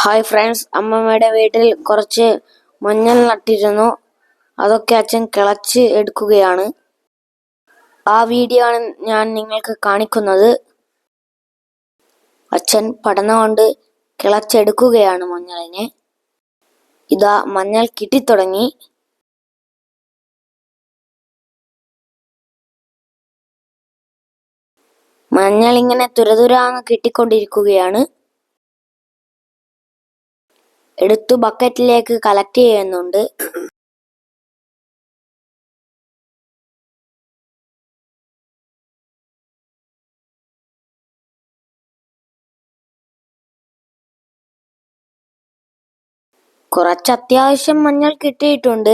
Hi friends, അമ്മമ്മയുടെ വീട്ടിൽ കുറച്ച് മഞ്ഞൾ നട്ടിരുന്നു. അതൊക്കെ അച്ഛൻ കിളച്ച് എടുക്കുകയാണ്. ആ വീഡിയോ ആണ് ഞാൻ നിങ്ങൾക്ക് കാണിക്കുന്നത്. അച്ഛൻ പടന കൊണ്ട് കിളച്ചെടുക്കുകയാണ് മഞ്ഞളിനെ. ഇതാ മഞ്ഞൾ കിട്ടിത്തുടങ്ങി. മഞ്ഞൾ ഇങ്ങനെ തുരതുരാന്ന് കിട്ടിക്കൊണ്ടിരിക്കുകയാണ്. എടുത്തു ബക്കറ്റിലേക്ക് കളക്ട് ചെയ്യുന്നുണ്ട്. കുറച്ച് അത്യാവശ്യം മഞ്ഞൾ കിട്ടിയിട്ടുണ്ട്.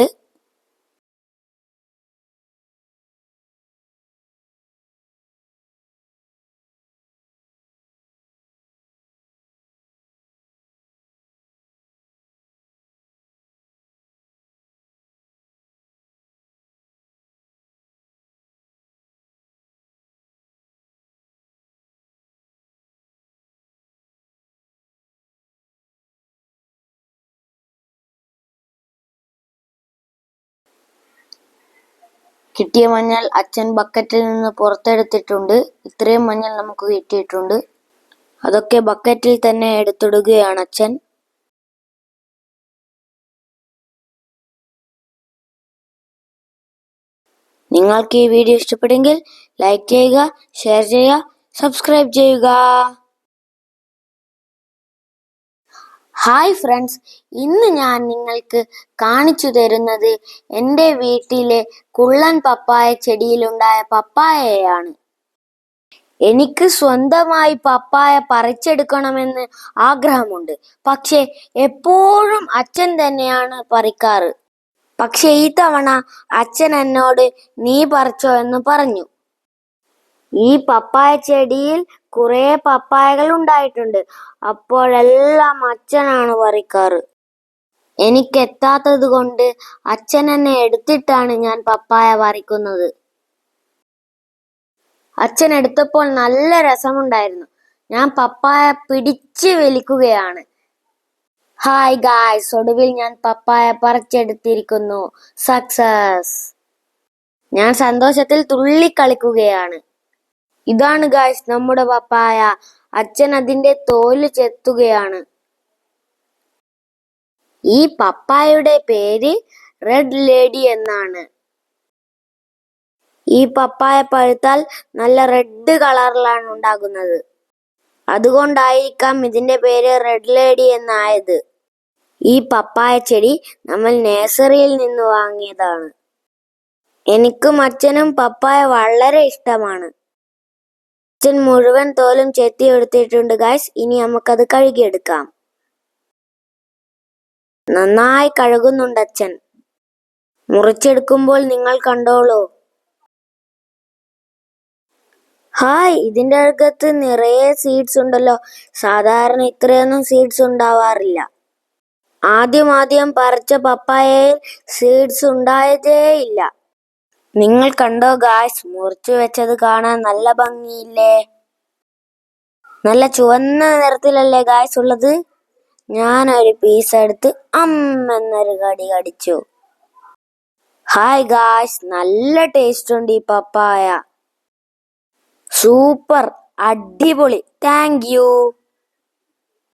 കിട്ടിയ മഞ്ഞൾ അച്ഛൻ ബക്കറ്റിൽ നിന്ന് പുറത്തെടുത്തിട്ടുണ്ട്. ഇത്രയും മഞ്ഞൾ നമുക്ക് കിട്ടിയിട്ടുണ്ട്. അതൊക്കെ ബക്കറ്റിൽ തന്നെ എടുത്തിടുകയാണ് അച്ഛൻ. നിങ്ങൾക്ക് ഈ വീഡിയോ ഇഷ്ടപ്പെട്ടെങ്കിൽ ലൈക്ക് ചെയ്യുക, ഷെയർ ചെയ്യുക, സബ്സ്ക്രൈബ് ചെയ്യുക. ഹായ് ഫ്രണ്ട്സ്, ഇന്ന് ഞാൻ നിങ്ങൾക്ക് കാണിച്ചു തരുന്നത് എൻ്റെ വീട്ടിലെ കുള്ളൻ പപ്പായ ചെടിയിലുണ്ടായ പപ്പായയാണ്. എനിക്ക് സ്വന്തമായി പപ്പായ പറിച്ചെടുക്കണമെന്ന് ആഗ്രഹമുണ്ട്. പക്ഷെ എപ്പോഴും അച്ഛൻ തന്നെയാണ് പറിക്കാറ്. പക്ഷെ ഈ തവണ അച്ഛൻ എന്നോട് നീ പറിച്ചോ എന്ന് പറഞ്ഞു. ഈ പപ്പായ ചെടിയിൽ കുറെ പപ്പായകൾ ഉണ്ടായിട്ടുണ്ട്. അപ്പോഴെല്ലാം അച്ഛനാണ് പറിക്കാറ്. എനിക്കെത്താത്തത് കൊണ്ട് അച്ഛൻ എന്നെ എടുത്തിട്ടാണ് ഞാൻ പപ്പായ പറിക്കുന്നത്. അച്ഛൻ എടുത്തപ്പോൾ നല്ല രസമുണ്ടായിരുന്നു. ഞാൻ പപ്പായ പിടിച്ച് വലിക്കുകയാണ്. ഹായ് ഗായ്സ്, ഒടുവിൽ ഞാൻ പപ്പായ പറിച്ചെടുത്തിരിക്കുന്നു. സക്സസ്! ഞാൻ സന്തോഷത്തിൽ തുള്ളിക്കളിക്കുകയാണ്. ഇതാണ് ഗായ്സ് നമ്മുടെ പപ്പായ. അച്ഛൻ അതിന്റെ തോല് ചെത്തുകയാണ്. ഈ പപ്പായയുടെ പേര് റെഡ് ലേഡി എന്നാണ്. ഈ പപ്പായ പഴുത്താൽ നല്ല റെഡ് കളറിലാണ് ഉണ്ടാകുന്നത്. അതുകൊണ്ടായിരിക്കാം ഇതിന്റെ പേര് റെഡ് ലേഡി എന്നായത്. ഈ പപ്പായ ചെടി നമ്മൾ നഴ്സറിയിൽ നിന്ന് വാങ്ങിയതാണ്. എനിക്കും അച്ഛനും പപ്പായ വളരെ ഇഷ്ടമാണ്. അച്ഛൻ മുഴുവൻ തോലും ചെത്തിയെടുത്തിട്ടുണ്ട് ഗൈസ്. ഇനി നമുക്കത് കഴുകിയെടുക്കാം. നന്നായി കഴുകുന്നുണ്ട് അച്ഛൻ. മുറിച്ചെടുക്കുമ്പോൾ നിങ്ങൾ കണ്ടോളൂ. ഹായ്, ഇതിന്റെ അകത്ത് നിറയെ സീഡ്സ് ഉണ്ടല്ലോ. സാധാരണ ഇത്രയൊന്നും സീഡ്സ് ഉണ്ടാവാറില്ല. ആദ്യം പറിച്ച പപ്പായയിൽ സീഡ്സ് ഉണ്ടായതേ ഇല്ല. നിങ്ങൾ കണ്ടോ ഗായ്സ്, മുറിച്ചു വെച്ചത് കാണാൻ നല്ല ഭംഗിയില്ലേ? നല്ല ചുവന്ന നിറത്തിലല്ലേ ഗായ്സ് ഉള്ളത്? ഞാനൊരു പീസ് എടുത്ത് എന്നൊരു കടി കടിച്ചു. ഹായ് ഗായ്സ്, നല്ല ടേസ്റ്റ് ഉണ്ട് ഈ പപ്പായ. സൂപ്പർ, അടിപൊളി. Thank you.